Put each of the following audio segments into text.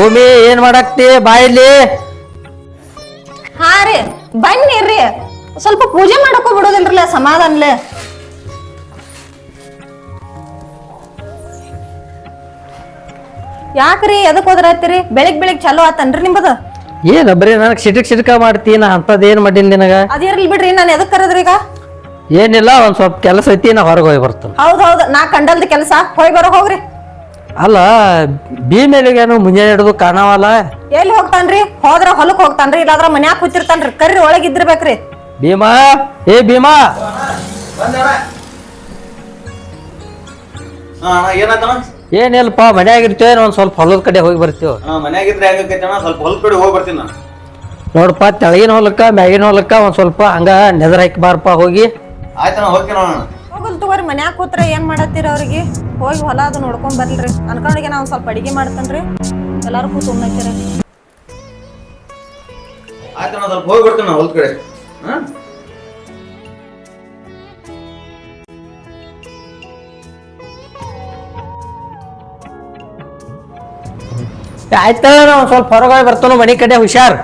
ಭೂಮಿ ಏನ್ ಮಾಡಾಕ್ತಿ ಬಾಯಿಲಿ? ಹಾ ರೀ ಬನ್ನಿರ್ರಿ, ಸ್ವಲ್ಪ ಪೂಜೆ ಮಾಡಕ್ಕೂ ಬಿಡೋದಿಲ್ರಲ್ಲ ಸಮಾಧಾನ್ಲೆ. ಯಾಕ್ರಿ ಎದಕ್ ಹೋದ್ರತ್ತೀರಿ? ಬೆಳಿಗ್ ಚಲೋ ಆತನ್ರಿ ನಿಮ್ಮದ? ಏನ ಬರೀ ನನಗ್ ಸಿಟಕ ಮಾಡ್ತೀನ ಅಂತದ್ ಏನ್ ಮಾಡೀನಿ ನಿನಗ? ಅದಿರ್ಲಿ ಬಿಡ್ರಿ, ನಾನು ಎದಕ್ ಕರದ್ರಿ ಈಗ? ಏನಿಲ್ಲ, ಒಂದ್ ಸ್ವಲ್ಪ ಕೆಲಸ ಐತಿ, ನಾ ಹೊರಗೆ ಹೋಗಿ ಬರ್ತೇನೆ. ಹೌದ್ ನಾ ಕಂಡಲ್ದ ಕೆಲಸ, ಹೋಗಿ ಬರೋ ಹೋಗ್ರಿ. ಅಲ್ಲ ಮೇಲಿಗೇನು ಮುಂಜಾನೆ ಹಿಡಿದು ಕಾಣವಲ್ಲ. ಎಲ್ಲಿ ಹೋಗ್ತಾನ್ರಿ? ಹೋದ್ರ ಹೊಲಕ್ ಹೋಗ್ತಾನ್ರಿ, ಇಲ್ಲಾದ್ರ ಮನ್ಯಾಗ ಕೂತಿರ್ತಾನ್ರಿ. ಕರ್ರಿ ಒಳಗಿದ್ದಿರ್ಬೇಕ್ರಿ. ಭೀಮಾ, ಏ ಭೀಮಾ. ಏನಿಲ್ಲಪ್ಪ, ಮನ್ಯಾಗಿರ್ತೇವೆ, ಒಂದ್ ಸ್ವಲ್ಪ ಹೊಲದ ಕಡೆ ಹೋಗಿ ಬರ್ತೀವಿ. ಮನ್ಯಾಗಿದ್ರೆ ಸ್ವಲ್ಪ ಹೊಲದ ಕಡೆ ಹೋಗಿ ಬರ್ತೀನಿ ನಾನು. ನೋಡಪ್ಪ, ತೆಳಗಿನ ಹೊಲಕ್ಕ ಮ್ಯಾಗಿನ ಹೊಲಕ್ಕ ಒಂದ್ ಸ್ವಲ್ಪ ಹಂಗ ನೆದರ್ ಹಾಕಿ ಬಾರಪ್ಪ ಹೋಗಿ. ಆಯ್ತು, ಹೋಗ್ತೀನಿ ಹೋಗಲ್ ತಗೋರಿ. ಮನ್ಯಾಗ ಕೂತ್ರೆ ಏನ್ ಮಾಡತ್ತೀರ? ಅವ್ರಿಗೆ ಹೋಗಿ ಹೊಲ ಅದು ನೋಡ್ಕೊಂಡ್ ಬರ್ಲ್ರಿ. ಅನ್ಕೊಂಡಿಗೆ ನಾ ಒಂದ್ ಸ್ವಲ್ಪ ಅಡಿಗೆ ಮಾಡ್ತೇನ್ರಿ, ಎಲ್ಲಾರು ಕೂತ್ ಉಣ್ಣಕ್ಕಿರ. ಆಯ್ತು, ನಾನು ಸ್ವಲ್ಪ ಹೋಗಿ ಬರ್ತೀನಿ ಹೊಲದ ಕಡೆ. ಆಯ್ತ, ಒಂದ್ ಸ್ವಲ್ಪ ಹೊರಗೆ ಹೋಗಿ ಬರ್ತಾನ, ಮನೆ ಕಡೆ ಹುಷಾರ್.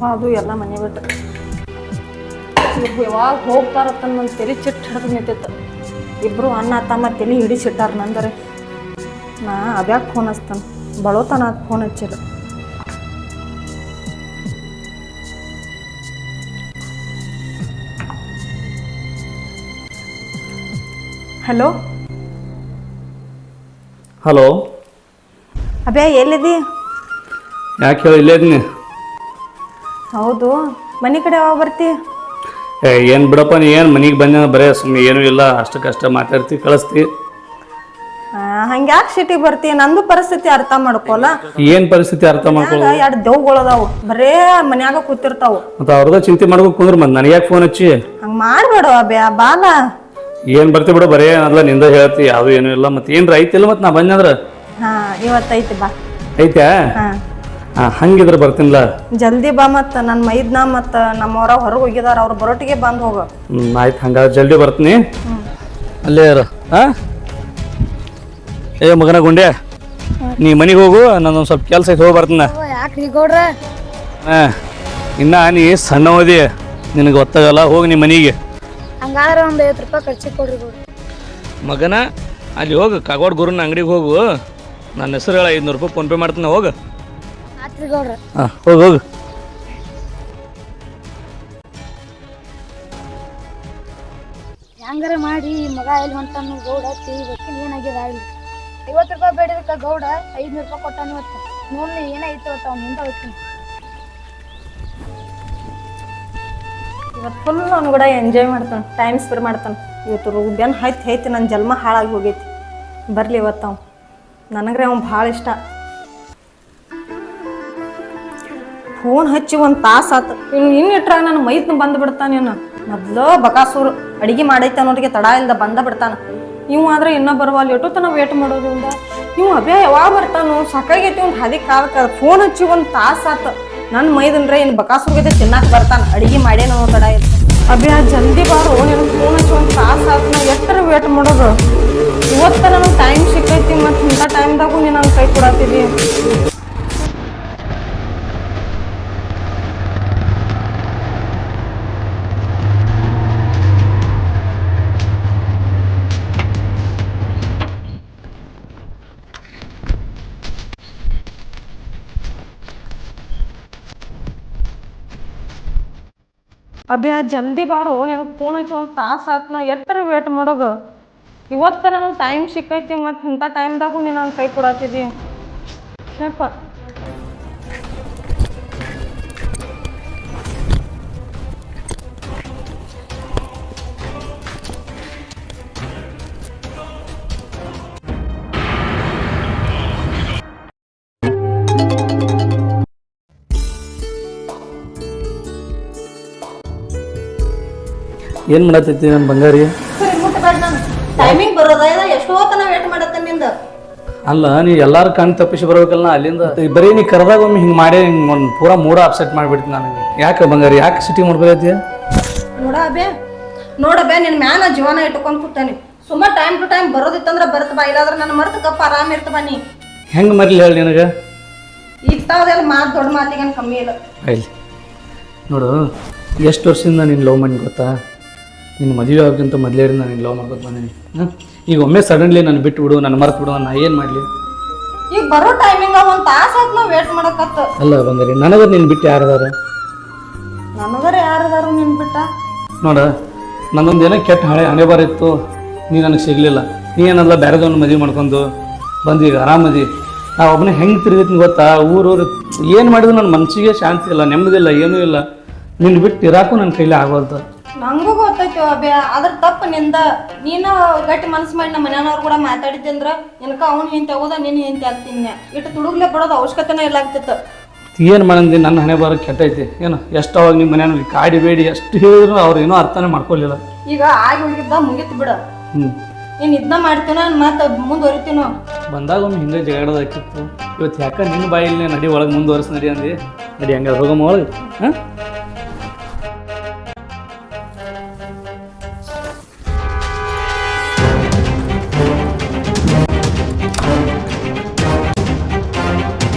ಅದು ಎಲ್ಲ ಮನೆ ಬಿಟ್ಟು ಯಾವಾಗ ಹೋಗ್ತಾರತ್ತ ನನ್ನ ತಲೆ ಚಿಟ್ಟು ಹಿಡಿದು ನಿಂತಿತ್ತು. ಇಬ್ರು ಅಣ್ಣ ತಮ್ಮ ತಲೆ ಹಿಡಿಸಿಟ್ಟಾರ ನಂದರೆ. ನಾ ಅದ್ಯಾಕ ಫೋನ್ ಹಚ್ತಾನ, ಬಳೋತನ ಫೋನ್ ಹಚ್ಚಿಲ್ಲ. ಹಲೋ ಹಲೋ, ಅಬ್ಯಾ ಎಲ್ಲಿದಿ? ಯಾಕೆ ಹೇಳಿ, ಇಲ್ಲೇ ಇದೀನಿ. ಹೌದು, ಮನೆ ಕಡೆ ಯಾವಾಗ ಬರ್ತಿ? ಏನು ಬಿಡಪ್ಪ, ನೀ ಏನು ಮನೆಗೆ ಬಂದ ಬರೇ ಸುಮ್ಮನೆ ಏನೂ ಇಲ್ಲ, ಅಷ್ಟಕ್ಕಷ್ಟ ಮಾತಾಡ್ತಿ ಕಳಿಸ್ತಿ. ಹಂಗ್ಯಾಕೆ ಸಿಟಿಗೆ ಬರ್ತಿ? ನಂದು ಪರಿಸ್ಥಿತಿ ಅರ್ಥ ಮಾಡ್ಕೋಲ್ಲ. ಏನು ಪರಿಸ್ಥಿತಿ ಅರ್ಥ ಮಾಡ್ಕೊಳ್ಳೋ? ಎರಡು ದೆವ್ಗಳದಾವು, ಬರೇ ಮನ್ಯಾಗ ಕೂತಿರ್ತಾವು. ಮತ್ತು ಅವ್ರದ ಚಿಂತೆ ಮಾಡ್ಬೇಕು ಕುಂದ್ರ, ಮತ್ತೆ ನನಗೆ ಯಾಕೆ ಫೋನ್ ಹಚ್ಚಿ? ಹಂಗೆ ಮಾಡ್ಬೇಡ ಅಬ್ಯಾ, ಬಾಲ. ಏನು ಬರ್ತಿ ಬಿಡು, ಬರೇ ಏನಲ್ಲ ನಿಂದ ಹೇಳ್ತಿ, ಯಾವುದು ಏನೂ ಇಲ್ಲ. ಮತ್ತೆ ಏನ್ರ ಐತಿಲ್ಲ, ಮತ್ತೆ ನಾ ಬಂದ್ರೆ ಇವತ್ತೈತಿ ಬಾ. ಐತ್ಯಾ? ಹಂಗಿದ್ರೆ ಬರ್ತೀನಿಲ್ಲ. ಜಲ್ದಿ ಬಾ. ಮತ್ತ ನನ್ನ ಮೈದ್ನ ಮತ್ತ ನಮ್ಮವ್ರ ಹೊರಗೆ ಹೋಗಿದಾರ, ಅವ್ರು ಬರೋಟಿಗೆ ಬಂದು ಹೋಗ. ಆಯ್ತು, ಹಂಗಾದ್ರೆ ಜಲ್ದಿ ಬರ್ತೀನಿ. ಅಲ್ಲೇ ಇರು. ಏ ಮಗನ ಗುಂಡೆ, ನೀ ಮನೆಗೆ ಹೋಗು, ನಾನೊಂದು ಸ್ವಲ್ಪ ಕೆಲಸ ಐತೆ, ಹೋಗಿ ಬರ್ತೀನಿ. ಯಾಕ್ರಿ ಗೌಡ್ರ? ಇನ್ನ ನೀ ಸಣ್ಣ ಓದಿ, ನಿನಗೆ ಗೊತ್ತಾಗಲ್ಲ. ಹೋಗಿ ನಿಮ್ಮ ಮನೆಗೆ. ಹಂಗಾದ್ರೆ ಒಂದು 50 ರೂಪಾಯಿ ಖರ್ಚಿ ಕೊಡ್ರಿ ಗೌಡ್ರ. ಮಗನ ಅಲ್ಲಿ ಹೋಗು, ಕಾಗೋಡ್ ಗುರುನ ಅಂಗಡಿಗೆ ಹೋಗು, ನನ್ನ ಹೆಸರು ಹೇಳ, 500 ರೂಪಾಯಿ ಫೋನ್ ಪೇ ಮಾಡ್ತೀನಿ, ಹೋಗು. ಆತ್ರಿ ಗೌಡ್ರ. ಹೋಗು ಹೋಗು. ಹೆಂಗಾರ ಮಾಡಿ ಮಗ ಎಲ್ಲಿ ಹೊಂಟಾನು ಗೌಡ ತಿಳಿಬೇಕು, ಏನಾಗ್ಯದ ಆಗಲಿ. 50 ರೂಪಾಯಿ ಬೇಡಿದಕ್ಕ ಗೌಡ 500 ರೂಪಾಯಿ ಕೊಟ್ಟಾನು. ಇವತ್ತು ನೋಡಿ ಏನಾಯ್ತು ಅಂತ ಅವ್ನು ಮುಂದೆ ಹೋಗ್ತೀನಿ. ಇವತ್ತು ಫುಲ್ ಅವ್ನು ಕೂಡ ಎಂಜಾಯ್ ಮಾಡ್ತಾನೆ, ಟೈಮ್ ಸ್ಪೆಂಡ್ ಮಾಡ್ತಾನೆ. ಇವತ್ತು ಬೆನ್ ಹೈತಿ ನನ್ನ ಜನ್ಮ ಹಾಳಾಗಿ ಹೋಗೈತಿ. ಬರಲಿ ಇವತ್ತು ಅವ್ನು, ನನಗ್ರೆ ಅವ್ನು ಭಾಳ ಇಷ್ಟ. ಫೋನ್ ಹಚ್ಚಿ ಒಂದು ತಾಸು ಆತು. ಇನ್ನು ಇಟ್ರಾಗ ನನ್ನ ಮೈತ್ನ ಬಂದು ಬಿಡ್ತಾನೆ. ಇವನು ಮೊದಲು ಬಕಾಸೂರು ಅಡಿಗೆ ಮಾಡೈತೆ ಅನ್ನೋರಿಗೆ ತಡ ಇಲ್ದ ಬಂದ ಬಿಡ್ತಾನೆ. ಇವು ಆದ್ರೆ ಇನ್ನೂ ಬರುವಲ್ಲಿ ಎಷ್ಟೋ ತನಕ ವೇಟ್ ಮಾಡೋದ್ರಿಂದ ಇವು ಅಭ್ಯ ಯಾವಾಗ ಬರ್ತಾನು? ಸಾಕಾಗೈತಿ ಒಂದು ಹಾದಿ ಕಾಲಕ್ಕೆ. ಫೋನ್ ಹಚ್ಚಿ ಒಂದು ತಾಸು ಆತು. ನನ್ನ ಮೈದಂದ್ರೆ ಇನ್ನು ಬಕಾಸೂರ್ಗೈತೆ ತಿನ್ನಕ್ಕೆ ಬರ್ತಾನೆ, ಅಡಿಗೆ ಮಾಡೇನೋ ತಡ ಇಲ್ಲ. ಅಭ್ಯ ಜಲ್ದಿ ಬಾರು, ನೀನು ಫೋನ್ ಹಚ್ಚಿ ಒಂದು ತಾಸು ಆತು. ನಾ ಎಷ್ಟರ ವೇಟ್ ಮಾಡೋದು? ಇವತ್ತು ನನಗೆ ಟೈಮ್ ಸಿಕ್ಕೈತಿ, ಮತ್ತು ಇಂಥ ಟೈಮ್ದಾಗೂ ನೀನು ನನ್ನ ಕೈ ಕೊಡತ್ತಿದ್ದಿ. ಅಭ್ಯ ಜಲ್ದಿ ಬಾರೋ, ನೀನು ಫೋನ್ ಹಚ್ಚಿ ಒಂದು ತಾಸು ಆತು. ನಾ ಎಷ್ಟರ ವೇಟ್ ಮಾಡೋದು? ಇವತ್ತು ನನಗೆ ಟೈಮ್ ಸಿಕ್ಕೈತಿ, ಮತ್ತು ಇಂಥ ಟೈಮ್ದಾಗೂ ನೀನು ನನ್ನ ಕೈ ಕೊಡತ್ತಿದ್ದಿ. ಸ್ವಲ್ಪ ಏನು ಮಾಡತ್ತೈತಿ ನನ್ನ ಬಂಗಾರಿ? ಟೈಮಿಂಗ್ ಬರೋದ ಎಷ್ಟೋ ತನ ವೇಟ್ ಮಾಡತ್ತೆ ನಿಂದ. ಅಲ್ಲ, ನೀ ಎಲ್ಲಾರು ಕಣ್ ತಪ್ಪಿಸಿ ಬರ್ಬೇಕಲ್ಲ ಅಲ್ಲಿಂದ. ಬರೀ ನೀ ಕರೆದಾಗ ಒಮ್ಮೆ ಹಿಂಗೆ ಮಾಡಿ ಹಿಂಗೆ ಒಂದು ಪೂರಾ ಮೂಡ ಅಪ್ಸೆಟ್ ಮಾಡಿಬಿಡ್ತೀನಿ ನನಗೆ. ಯಾಕೆ ಬಂಗಾರಿ, ಯಾಕೆ ಸಿಟಿ ಮಾಡ್ಬೇಕೈತಿ? ನೋಡಬೇ ನಿನ್ ಮ್ಯಾಲ ಜೀವನ ಇಟ್ಕೊಂಡ್ ಕೂತಾನೆ. ಸುಮ್ಮ ಟೈಮ್ ಟು ಟೈಮ್ ಬರೋದಿತ್ತಂದ್ರ ಬರ್ತ ಬಾ, ಇಲ್ಲಾಂದ್ರ ನನ್ನ ಮರ್ತಕಪ್ಪ ಆರಾಮ್ ಇರ್ತ ಬಾ. ನೀ ಹೆಂಗೆ ಮರ್ಲಿ ಹೇಳಿ ನಿನಗೆ ಇರ್ತಾವದೆಲ್ಲ ಮಾತು ದೊಡ್ಡ ಮಾತಿಗೇನು ಕಮ್ಮಿ ಇಲ್ಲ. ಇಲ್ಲಿ ನೋಡು, ಎಷ್ಟು ವರ್ಷದಿಂದ ನೀನು ಲವ್ ಮಾಡಿ ಗೊತ್ತಾ? ನಿನ್ನ ಮದುವೆ ಆಗೋಕ್ಕಿಂತ ಮೊದಲೇರಿಂದ ನಾನು ಲವ್ ಮಾಡ್ಕೊತ ಬಂದೀನಿ. ಈಗ ಒಮ್ಮೆ ಸಡನ್ಲಿ ನಾನು ಬಿಟ್ಟು ಬಿಡು, ನಾನು ಮರ್ತು ಬಿಡು, ನಾನು ಏನು ಮಾಡಲಿ? ಈಗ ಬರೋ ಟೈಮಿಂಗ ಒಂದ್ ತಾಸ ಆಯ್ತು ನಾವು ವೇಟ್ ಮಾಡಕತ್ತ. ಅಲ್ಲ ಬಂದ್ರಿ, ನನಗೆ ನೀನು ಬಿಟ್ಟು ಯಾರದಾರ? ನನಗರ ಯಾರದಾರು ನಿನ್ ಬಿಟ್ಟ? ನೋಡ, ನನ್ನೊಂದು ಏನೋ ಕೆಟ್ಟ ಹಣೆ ಬಾರ ಇತ್ತು, ನೀ ನನಗೆ ಸಿಗಲಿಲ್ಲ. ನೀ ಏನಲ್ಲ ಬೇರೆದವ್ನ ಮದುವೆ ಮಾಡ್ಕೊಂಡು ಬಂದು ಈಗ ಆರಾಮದಿ. ನಾ ಒಬ್ಬನೇ ಹೆಂಗೆ ತಿರುಗಿತೀನಿ ಗೊತ್ತಾ? ಊರೂರು ಏನು ಮಾಡಿದ್ರು ನನ್ನ ಮನಸ್ಸಿಗೆ ಶಾಂತಿ ಇಲ್ಲ, ನೆಮ್ಮದಿಲ್ಲ, ಏನೂ ಇಲ್ಲ. ನಿನ್ನ ಬಿಟ್ಟು ಇರಾಕು ನನ್ನ ಕೈಲಿ ಆಗೋದು. ನಂಗೂ ಗೊತ್ತೈತಿ ಅಭ್ಯ, ಅದ್ರ ತಪ್ಪು ನಿಂದ. ನೀನು ಗಟ್ಟಿ ಮನ್ಸು ಮಾಡಿ ನಮ್ಮ ಮನೆಯವ್ರು ಕೂಡ ಮಾತಾಡಿದ್ದೆ ಅಂದ್ರ ನನಕ ಅವ್ನು ಹಿಂತೆ ಹೋದ ನೀನು ಹಿಂತೆ ಆಗ್ತೀನಿ. ಇಟ್ಟು ತುಡುಗ್ಲೆ ಬಿಡೋದು ಅವಶ್ಯಕತೆನೇ ಇಲ್ಲ ಆಗ್ತಿತ್ತು. ಏನು ಮಾಡಂದಿ? ನನ್ನ ಹಣೆ ಬಾರ ಕೆಟ್ಟೈತಿ ಏನು. ಎಷ್ಟು ಅವಾಗ ನಿಮ್ಮ ಮನೆಯವ್ರಿಗೆ ಕಾಡಿ ಬೇಡಿ ಎಷ್ಟು ಹೇಳಿದ್ರು ಅವ್ರು ಏನೋ ಅರ್ಥನೇ ಮಾಡ್ಕೊಲಿಲ್ಲ. ಈಗ ಆಗಿ ಹೋಗಿದ್ದ ಮುಗಿತು ಬಿಡ. ನೀನು ಇದನ್ನ ಮಾಡ್ತೀನೋ ಮತ್ತೆ ಮುಂದುವರಿತೀನೋ? ಬಂದಾಗ ಒಮ್ಮೆ ಹಿಂಗೆ ಜಗಳದಾಕಿತ್ತು. ಇವತ್ತು ಯಾಕೆ ನಿನ್ನ ಬಾಯಿಲ್ಲೇ ನಡಿ ಒಳಗೆ ಮುಂದುವರೆಸಿ ನಡಿ ಅಂದಿ. ನಡಿ ಹಂಗೆ ಹೋಗಮ್ಮ ಒಳಗೆ. ಹಾಂ,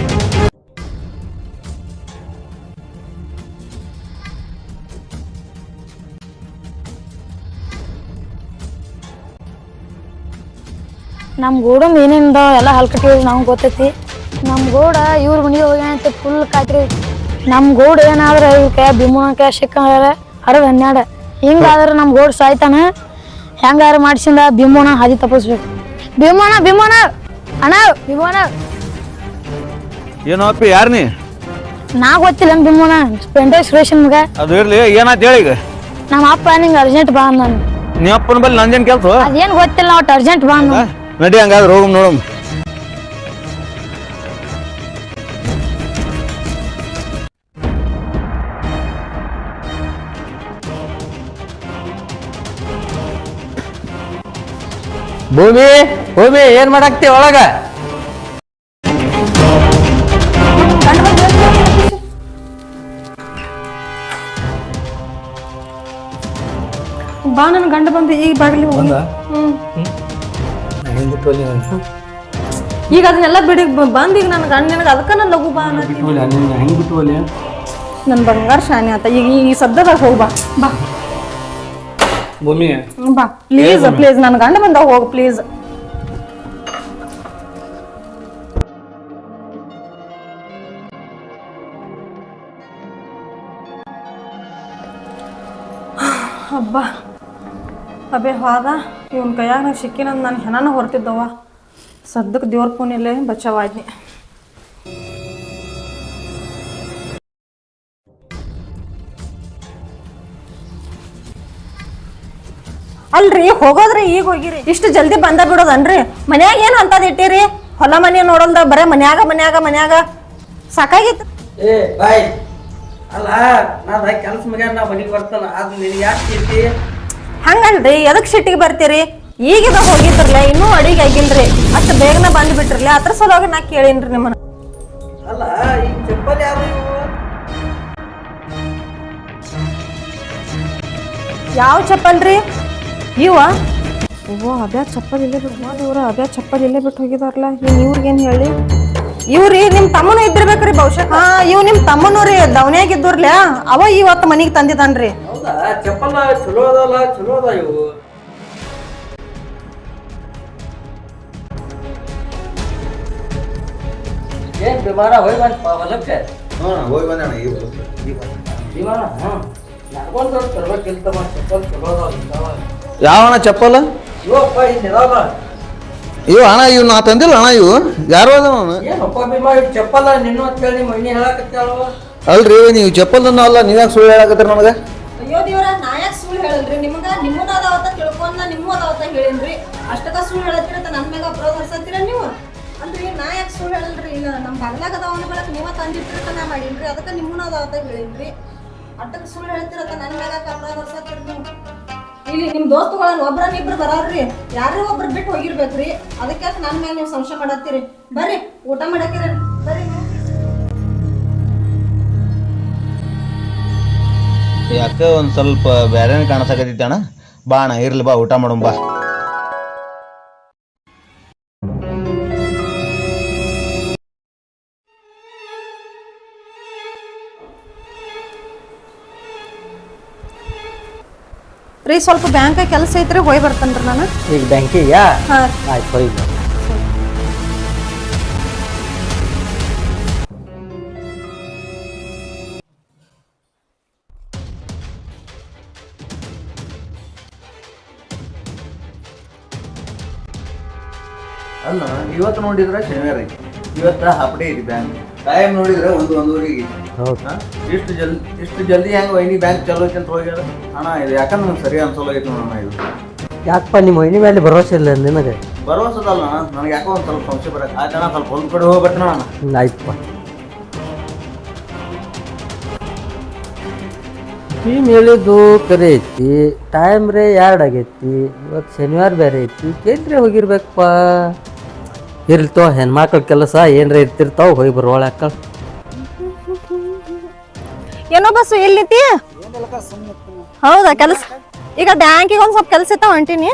ನಮ್ಮ ಗೋಡ ಏನೇನಿಂದ ಎಲ್ಲ ಹಲ್ಕಟ್ಟಿ ನಮ್ಗೆ ಗೊತ್ತೈತಿ. ನಮ್ಮ ಗೋಡ ಇವ್ರ ಮನೆಗೆ ಹೋಗ್ಯಾನಂತ ಫುಲ್ ಕಾಯ್ತ್ರಿ. ನಮ್ಮ ಗೋಡ ಏನಾದ್ರೆ ಇವ್ರ ಕೈ ಭೀಮನ ಕೈ ಸಿಕ್ಕಂದ್ರೆ ಹರದು 12. ಹಿಂಗಾದ್ರೆ ನಮ್ಮ ಗೋಡ್ ಸಾಯ್ತಾನ. ಹೆಂಗಾರ ಮಾಡ್ಸಿಂದ ಭೀಮನ ಹಾದಿ ತಪ್ಪಿಸ್ಬೇಕು. ಭೀಮನ ಭೀಮನ ಅಣ್ಣ ಭೀಮನ. ಏನೋ ಅಪ್ಪಿ, ಯಾರು ನೀ? ನಾ ಗೊತ್ತಿಲ್ಲ ಭೀಮನ ಪೆಂಟೆ ಸುರೇಶನ್ ಮಗ. ಅದು ಇರ್ಲಿ, ಏನಾಯ್ತು ಹೇಳಿ? ಈಗ ನಮ್ಮ ಅಪ್ಪ ನಿಂಗೆ ಅರ್ಜೆಂಟ್ ಬಾ ನಾನು. ನಿಮ್ಮ ಅಪ್ಪನ ಬಲ್ಲಿ ನಂದೇನು ಕೆಲಸ? ಅದೇನು ಗೊತ್ತಿಲ್ಲ, ಒಟ್ಟು ಅರ್ಜೆಂಟ್ ಬಾ ನಾನು. ನಡಿ ಹಂಗಾದ್ರೆ ಹೋಗಮ್ ನೋಡಮ್. ಭೂಮಿ ಭೂಮಿ ಏನ್ ಮಾಡಾಕ್ತಿ ಒಳಗ? ಬಾ, ನನ್ನ ಗಂಡ ಬಂದು ಈಗ ಬಾಗಿಲಿ ಹೋಗಿ. ಈಗ ಅದನ್ನೆಲ್ಲ ಬಿಡಿ ಬಂದ್. ಈಗ ನನ್ನ ಗಂಡ ನಿನಗೆ ಅದಕ್ಕ ನನ್ನ ಲಘು ಬಾ ಹೆಂಗೆ ಬಿಟ್ಟು ಅಲ್ಲಿ ನನ್ನ ಬಂಗಾರ ಶಾನೆ ಆತ. ಈಗ ಈ ಸದ್ಯದಾಗ ಹೋಗಿ ಬಾ ಬಾ ಭೂಮಿ ಬಾ ಪ್ಲೀಸ್ ಪ್ಲೀಸ್. ನನ್ನ ಗಂಡ ಬಂದಾಗ ಹೋಗು ಪ್ಲೀಸ್. ಹಬ್ಬ ಅಬೇ ಹೋದ. ಇವನ್ ಕೈಯಾಗ ನಾ ಸಿಕ್ಕಿನಂದು ನಾನು ಹೆಣನ ಹೊರ್ತಿದ್ದವ. ಸದ್ಯಕ್ಕೆ ದೇವ್ರ ಪೂನಿಲ್ಲೇ ಬಚಾವಾದ್ನಿ. ಅಲ್ರಿ ಹೋಗೋದ್ರಿ ಈಗ ಹೋಗಿರಿ, ಇಷ್ಟು ಜಲ್ದಿ ಬಂದ ಬಿಡೋದನ್ರಿ? ಮನ್ಯಾಗ ಏನು ಅಂತದ್ ಇಟ್ಟಿರಿ? ಹೊಲ ಮನೆ ನೋಡಲ್ದ ಬರೇ ಮನ್ಯಾಗ ಮನ್ಯಾಗ ಮನ್ಯಾಗ ಸಾಕಾಗಿತ್ತು. ಏ ಬಾಯ್, ಅಲ್ಲ ನಾದ ಕೆಲ್ಸ ಮಗ ನಾ ಮನೆಗೆ ಬರ್ತಾನ, ಅದು ನಿನಗೆ ಯಾಕೆ ಸಿಟ್ಟಿ? ಹಂಗಲ್ರಿ, ಎದಕ್ ಸಿಟ್ಟಿಗೆ ಬರ್ತೀರಿ? ಈಗಿದ ಹೋಗಿದ್ರಲ್ಲ, ಇನ್ನೂ ಅಡಿಗೆ ಆಗಿಲ್ರಿ, ಅಷ್ಟು ಬೇಗನೆ ಬಂದು ಬಿಟ್ರಲ್ಲ. ಅದ್ರ ಸಲುವಾಗಿ ನಾ ಕೇಳೀನ್ರಿ ನಿಮ್ಮನ್ನ. ಅಲ್ಲ ಈ ಚಪ್ಪಲ್ ಯಾರು ಇವು? ಯಾವ ಚಪ್ಪಲ್ರಿ ಇವ? ಓ ಅಬ್ಯಾ ಚಪ್ಪಲ್ ಇಲ್ಲೇ ಬಿಟ್ಟು ಇವ್ರ ಅಬ್ಯಾ ಚಪ್ಪಲ್ ಇಲ್ಲೇ ಬಿಟ್ಟು ಹೋಗಿದಾರಲ್ಲ. ಇವ್ರಿಗೇನು ಹೇಳಿ? ಇವ್ರಿ ನಿಮ್ ತಮ್ಮನೂ ಇದ್ದಿರ್ಬೇಕ್ರಿ ಬಹುಶಃ. ಹಾ, ಇವ್ ನಿಮ್ ತಮ್ಮನೂ ರೀ ದವನ್ಯಾಗ ಇದ್ದೂರ್ಲ, ಅವ ಇವತ್ತು ಮನಿಗೆ ತಂದಿದ್ದಾನ್ರಿ. ಹೌದಾ? ಚಪ್ಪಲ್ ಚಲೋ ಅದಲ್ಲ, ಚಲೋ ಅದ ಇವು. ಏನ್ ಬಿಮಾರ ಹೋಗಿ ಬಂತ ಹೊಲಕ್ಕೆ? ಹೋಗಿ ಬಂದಣ್ಣ ಈಗ. ಬಿಮಾರ ನಡ್ಕೊಂಡ್ ತರ್ಬೇಕಿಲ್ತಮ್ಮ, ಚಪ್ಪಲ್ ಚಲೋ ಅದಾವ. ಯಾವಣ್ಣ ಚಪ್ಪಲ್? ಇವಪ್ಪ ಇದಾವ. ಇವು ಅಣ್ಣ, ಇವು ನಾ ತಂದಿಲ್ಲ ಅಣ್ಣ. ಇವು ಯಾರು ಅದಾವ? ಏನಪ್ಪ ಬಿಮಾ, ಇವ್ ಚಪ್ಪಲ್ ನಿನ್ನೂ ಅಂತೇಳಿ ಮಣ್ಣಿ ಹೇಳಕತ್ತಾಳವ. ಅಲ್ರಿ, ನೀವು ಚಪ್ಪಲ್ ಅಲ್ಲ, ನೀವ್ಯಾಕೆ ಸುಳ್ಳು ಹೇಳಕತ್ತೀರ ನನಗೆ? ಅಯ್ಯೋ ದೇವ್ರ, ನಾ ಯಾಕೆ ಸುಳ್ಳು ಹೇಳಲ್ರಿ ನಿಮ್ಗ? ನಿಮ್ಮನ ಅದಾವತ್ತ ತಿಳ್ಕೊಂಡ ನಿಮ್ಮೂ ಅದಾವತ್ತ ಹೇಳಿನ್ರಿ. ಅಷ್ಟಕ್ಕ ಸುಳ್ಳು ಹೇಳತ್ತೀರತ್ತ ನನ್ನ ಮ್ಯಾಗ ಅಪರಾಧ ಹೊರ್ಸತ್ತೀರ ನೀವು? ಅಲ್ರಿ ನಾ ಯಾಕೆ ಸುಳ್ಳು ಹೇಳಲ್ರಿ? ಈಗ ನಮ್ಮ ಬಗ್ಲಾಗ ಅದಾವನ್ನ ಬೆಳಕ್ ನೀವ ತಂದಿಟ್ಟಿರತ್ತ ನಾ ಮಾಡೀನ್ರಿ. ಅದಕ್ಕೆ ನಿಮ್ಮನ ಅದಾವತ್ತ ಹೇಳಿನ್ರಿ. ಅಷ್ಟಕ್ಕೆ ಸುಳ್ಳು ಹೇಳ್ತಿರತ್ತ ನನ್ನ ಮ್ಯಾಗ ಅಪರಾಧ ಹೊರ್ಸತ್ತೀರಿ ನೀವು. ಇಲ್ಲಿ ನಿಮ್ಮ ದೋಸ್ತುಗಳನ್ನ ಒಬ್ರನ್ನ ಇಬ್ರು ಬರಾರ್ರಿ, ಯಾರೋ ಒಬ್ರು ಬಿಟ್ಟು ಹೋಗಿರ್ಬೇಕ್ರಿ. ಅದಕ್ಕೆ ನನ್ನ ಮ್ಯಾಗ ನೀವು ಸಂಶಯ ಮಾಡತ್ತೀರಿ. ಬರ್ರಿ ಊಟ ಮಾಡಕ್ಕಿರ, ಬರ್ರಿ. ಯಾಕೆ ಒಂದು ಸ್ವಲ್ಪ ಬೇರೆ ಕಾಣಿಸಕತ್ತೈತಿ ಅಣ್ಣ. ಬಾ ಅಣ್ಣ, ಇರ್ಲಿ ಬಾ, ಊಟ ಮಾಡೋಣ ಬಾ. ರೀ ಸ್ವಲ್ಪ ಬ್ಯಾಂಕ್ ಕೆಲಸ ಐತ್ರಿ, ಹೋಗಿ ಬರ್ತೇನ್ರಿ ನಾನು. ಈಗ ಬ್ಯಾಂಕಿಗೆ ಹಾಂ ಆಯ್ತು ಹೋಗಿ. ಅಲ್ಲ ಇವತ್ತು ನೋಡಿದ್ರೆ ಶನಿವಾರ ಐತಿ, ಇವತ್ತು ಹಾಫ್ ಡೇ ಐತಿ ಬ್ಯಾಂಕ್. ಟೈಮ್ ನೋಡಿದ್ರೆ ಒಂದೂವರೆಗೆ. ಹೌದಾ? ಇಷ್ಟು ಜಲ್ದಿ ಹೆಂಗೆ ವೈನಿ ಬ್ಯಾಂಕ್ ಚಲೋ ಐತಿ ಅಂತ ಹೋಗ್ಯಾರ ಅಣ್ಣ. ಇದು ಯಾಕಂದ್ರೆ ನಂಗೆ ಸರಿ ಅನ್ಸಲ್ಲ ಐತಿ ನೋಡೋಣ. ಇದು ಯಾಕಪ್ಪ ನಿಮ್ಮ ಮೈನಿ ಮೇಲೆ ಭರವಸೆ ಇಲ್ಲ ನಿನಗೆ? ಭರವಸದಲ್ಲ ಅಣ್ಣ, ನನಗೆ ಯಾಕೋ ಒಂದು ಸ್ವಲ್ಪ ಸಂಶಯ ಬರಕ್ಕೆ. ಆಯ್ತಣ್ಣ, ಸ್ವಲ್ಪ ಹೊಲ್ದ ಕಡೆ ಹೋಗಿ ಬರ್ತೀನಿ ಅಣ್ಣ. ಆಯ್ತಪ್ಪ. ಟೀಮ್ ಹೇಳಿದ್ದು ಕರೆ ಐತಿ, ಟೈಮ್ ರೇ 2 ಆಗೈತಿ, ಇವತ್ತು ಶನಿವಾರ ಬೇರೆ ಐತಿ, ಕೇಂದ್ರ ಹೋಗಿರ್ಬೇಕಪ್ಪ. ಇರ್ಲಿತೋ ಹೆಣ್ಮಕ್ಳ ಕೆಲಸ ಏನ್ರ ಇರ್ತಿರ್ತಾವ, ಹೋಗಿ ಬರೋಳ ಅಕ್ಕ. ಏನೋ ಬಸ್ಸು ಎಲ್ಲಿತಿ? ಹೌದಾ ಕೆಲಸ? ಈಗ ಬ್ಯಾಂಕಿಗೆ ಒಂದು ಸ್ವಲ್ಪ ಕೆಲಸ ಇರ್ತಾವ, ಹೊಂಟೀನಿ.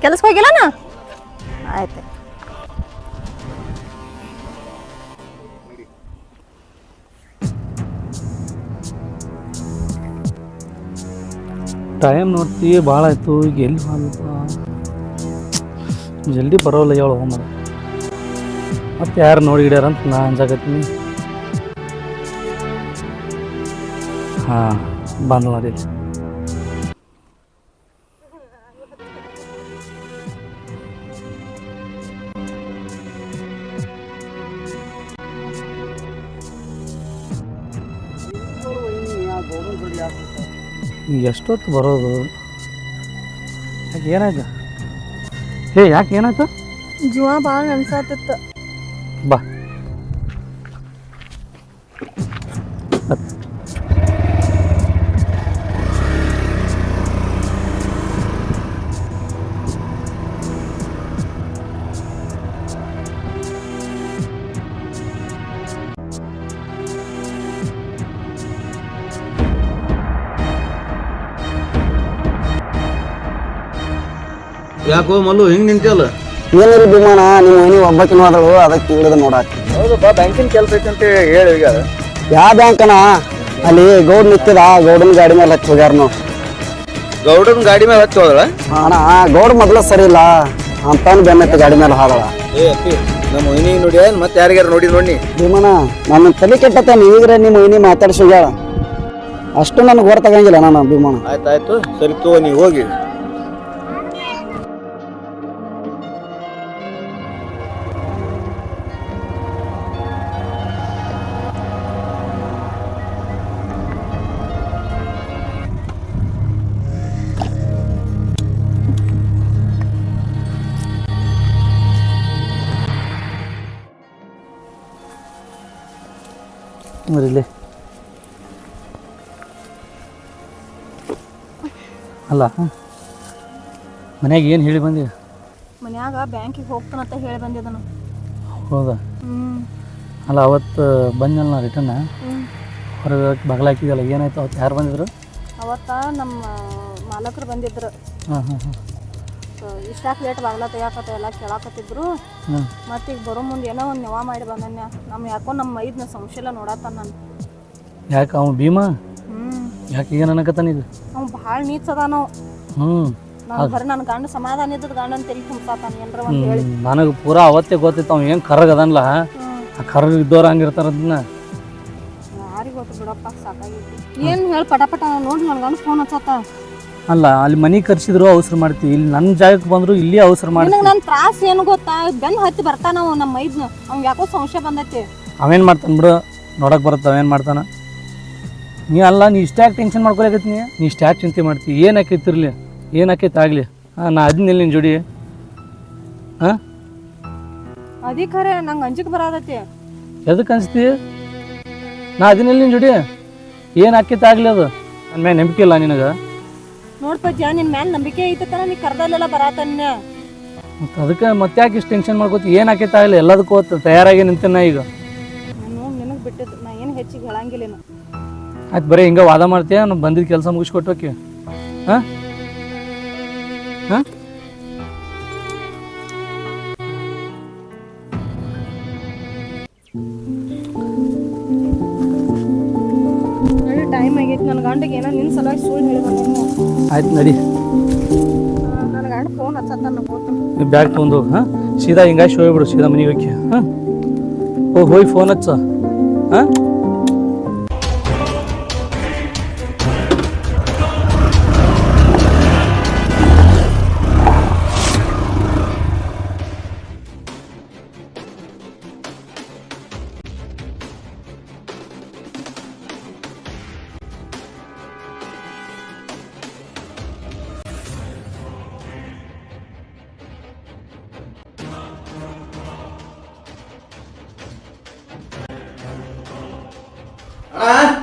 ಕೆಲ್ಸಕ್ಕೆ ಹೋಗಿಲ್ಲನ? ಆಯ್ತು. ಟೈಮ್ ನೋಡ್ತೀವಿ ಭಾಳ ಆಯಿತು. ಈಗ ಎಲ್ಲಿ ಹೋಗ್ಲಪ್ಪ, ಜಲ್ದಿ ಬರೋಲ್ಲ ಹೇಳು ಹೋಮರ. ಮತ್ತೆ ಯಾರು ನೋಡಿಡ್ಯಾರ ಅಂತ ನಾ ಅಂಜಾಕತ್ತೀನಿ. ಹಾಂ ಬಂದು ಅದೇ ಎಷ್ಟೊತ್ತು ಬರೋದು? ಯಾಕೆ ಏನಾಯ್ತು? ಯಾಕೆ ಏನಾಯ್ತು? ಜೀವ ಭಾಳ ನೆನ್ಸಾತಿತ್ತು. ಬಾ ಯಾಕೋ ಮಲ್ಲು ಹಿಂಗೆ ನಿಂತಿಯಲ್ಲ? ಏನಿಲ್ಲ ಭೀಮಣ್ಣ, ನಿಮ್ಮ ಮನೆ ಒಬ್ಬಕಿನ ಹೋದಳು, ಅದಕ್ಕೆ ತಿಳಿದು ನೋಡಾಕ. ಹೌದಪ್ಪ, ಬ್ಯಾಂಕಿನ ಕೆಲಸ ಐತೆ ಅಂತ ಹೇಳಿ ಈಗ. ಯಾವ ಬ್ಯಾಂಕನ? ಅಲ್ಲಿ ಗೌಡ್ ನಿಂತಿದ, ಗೌಡನ ಗಾಡಿ ಮೇಲೆ ಹಚ್ಚಿ ಹೋಗ್ಯಾರ ನಾವು. ಗೌಡನ ಗಾಡಿ ಮೇಲೆ ಹಚ್ಚಿ ಹೋದಳ? ಅಣ್ಣ ಗೌಡ ಮೊದಲು ಸರಿ ಇಲ್ಲ ಅಂತಾನು ಬೆನ್ನತ್ತಿ ಗಾಡಿ ಮೇಲೆ ಹೋದಳ. ನಮ್ಮ ಮೊಯ್ನಿಗೆ ನೋಡಿ ಮತ್ತೆ ಯಾರಿಗಾರ ನೋಡಿ ಭೀಮಣ್ಣ ನನ್ನ ತಲೆ ಕೆಟ್ಟತೇನೆ. ಈಗ್ರೆ ನಿಮ್ಮ ಮೊಯ್ನಿ ಮಾತಾಡ್ಸಿ ಹೋಗ್ಯಾಳ, ಅಷ್ಟು ನನಗೆ ಹೊರತಾಗಂಗಿಲ್ಲ ನಾನು ಭೀಮಣ್ಣ. ಆಯ್ತಾಯ್ತು, ಸರಿ ತಗೋ, ನೀವು ಹೋಗಿ. ಇಲ್ಲಿ ಅಲ್ಲ ಮನ್ಯಾಗ ಏನು ಹೇಳಿ ಬಂದಿ? ಮನ್ಯಾಗ ಬ್ಯಾಂಕಿಗೆ ಹೋಗ್ತಾನಂತ ಹೇಳಿ ಬಂದಿದ್ದನು. ಹೌದಾ? ಅಲ್ಲ ಅವತ್ತು ಬಂದಲ್ಲ ನಾ ರಿಟರ್ನ ಹೊರಗೆ ಬಗಲಾಕಿದಲ್ಲ, ಏನಾಯ್ತು ಅವತ್ತು? ಯಾರು ಬಂದಿದ್ರು ಅವತ್ತ? ನಮ್ಮ ಮಾಲಕರು ಬಂದಿದ್ರು. ಹಾಂ ಹಾಂ ಹಾಂ. ಇಷ್ಟಾಕ್ ಲೇಟ್ ಬಾಗ್ಲ ತೆಗಿಯಾಕತ್ತ ಎಲ್ಲ ಕೇಳಾಕತ್ತಿದ್ರು. ಮತ್ತೀಗ ಬರೋ ಮುಂದೆ ಏನೋ ಒಂದು ನೆವ ಮಾಡಿ ಬಂದನ್ಯ. ಯಾಕೋ ನಮ್ಮ ಮೈದ್ನ ಸಂಶಯ ನೋಡತ್ತಾನ ನಾನು. ಯಾಕೆ ಅವ್ನು ಭೀಮಾ? ಯಾಕೆ ಏನು ಅನ್ನಕತ್ತಾನ ಈಗ? ಅವ್ನು ಭಾಳ ನೀಚದಾನೋ. ನಾನು ಬರೀ ನನ್ನ ಗಂಡ ಸಮಾಧಾನ ಇದ್ದದ ಗಂಡನ ತೆಲಿ ತುಂಬ್ಸಾತಾನ ಏನ್ರ ಒಂದು ಹೇಳಿ. ನನಗೆ ಪೂರಾ ಅವತ್ತೇ ಗೊತ್ತಿತ್ತು ಅವ್ನು ಏನು ಕರ್ರಗ ಅದನ್ಲ, ಆ ಕರ್ರಗ ಇದ್ದವ್ರು ಹಂಗಿರ್ತಾರ ಅದನ್ನ. ಯಾರಿಗೆ ಗೊತ್ತು ಬಿಡಪ್ಪ, ಸಾಕಾಗೈತಿ. ಏನು ಹೇಳಿ ಪಟ ನೋಡಿ ನನ್ನ ಗಂಡ ಫೋನ್ ಹಚ್ಚತ್ತ. ಅಲ್ಲ ಅಲ್ಲಿ ಮನೆಗೆ ಕರ್ಸಿದ್ರು ಅವಸರ ಮಾಡ್ತೀವಿ, ಇಲ್ಲಿ ನನ್ನ ಜಾಗಕ್ಕೆ ಬಂದ್ರು ಇಲ್ಲಿ ಅವಸರ ಮಾಡ್ತೀವಿ. ನನ್ನ ತ್ರಾಸ ಏನು ಗೊತ್ತಾ? ಬೆನ್ನು ಹತ್ತಿ ಬರ್ತಾನ ಅವ ನಮ್ಮ ಮೈದ್ನ. ಅವ್ನು ಯಾಕೋ ಸಂಶಯ ಬಂದೈತಿ. ಅವೇನು ಮಾಡ್ತಾನೆ ಬಿಡು, ನೋಡಕ್ಕೆ ಬರುತ್ತೆ ಅವೇನು ಮಾಡ್ತಾನ. ನೀ ಅಲ್ಲ, ನೀ ಇಷ್ಟ್ಯಾಕೆ ಟೆನ್ಷನ್ ಮಾಡ್ಕೊಳಕತ್ತೀನಿ? ನೀ ಇಷ್ಟ್ಯಾಕೆ ಚಿಂತೆ ಮಾಡ್ತೀವಿ? ಏನು ಆಕೈತಿರ್ಲಿ, ಏನು ಆಕೈತೆ ಆಗಲಿ. ನಾ ಅದನ್ನಿಲ್ಲ ನಿನ್ನ ಜೋಡಿ. ಹಾಂ ಅದೇ ಖರೆ, ನಂಗೆ ಅಂಜಿಕೆ ಬರತೈತಿ. ಎದಕ್ಕೆ ಅನ್ಸ್ತಿ? ನಾ ಅದನ್ನಿಲ್ಲ ನಿನ್ನ ಜೋಡಿ. ಏನು ಆಕೈತೆ ಆಗಲಿ, ಅದು ನನ್ನ ಮೇಲೆ ನಂಬಿಕೆ ಇಲ್ಲ ನಿನಗೆ. ನೋಡ್ಪಜ್ಜ, ನಿನ್ನ ಮೇಲೆ ನಂಬಿಕೆ ಐತನ ನೀ ಕರ್ದಲ್ಲೆಲ್ಲ ಬರತನ್ನ. ಮತ್ತು ಅದಕ್ಕೆ ಮತ್ತೆ ಯಾಕೆ ಇಷ್ಟು ಟೆನ್ಷನ್ ಮಾಡ್ಕೋತಿ? ಏನು ಆಕೈತೆ ಆಗಲಿ, ಎಲ್ಲದಕ್ಕೂ ತಯಾರಾಗಿ ನಿಂತೇನೆ ಈಗ. ನಾನು ನಿನಗೆ ಬಿಟ್ಟಿದ್ದು, ನಾ ಏನು ಹೆಚ್ಚಿಗೆ ಹೇಳಂಗಿಲ್ಲ. ಆಯ್ತು ಬರೀ ಹಿಂಗೆ ವಾದ ಮಾಡ್ತೀಯ ನಾವು ಬಂದಿದ್ದ ಕೆಲಸ ಮುಗಿಸ್ಕೊಟ್ಟೋಕೆ ಹಾಂ ಹಾಂ ಟೈಮ್ ಆಗೈತಿ ನನ್ನ ಗಂಡಿಗೆ ಏನೋ ನಿನ್ನ ಸಲುವಾಗಿ ಸುಳ್ಳು ಹೇಳಿ ಬಂದೇನು ಆಯ್ತು ನಡಿ ನನ್ನ ಗಂಡ ಫೋನ್ ಹಚ್ಚತ್ತ ಹೋಗ್ತೀನಿ ನೀವು ಬ್ಯಾಗ್ ತೊಗೊಂಡು ಹೋಗಿ ಹಾಂ ಸೀದಾ ಹಿಂಗಾಗಿ ಹೋಗ್ಬಿಡು ಸೀದಾ ಮನೆಗೆ ಹೋಗಿ ಹಾಂ ಹೋಗಿ ಫೋನ್ ಹಚ್ಚ ಹಾಂ ಅಣ್ಣ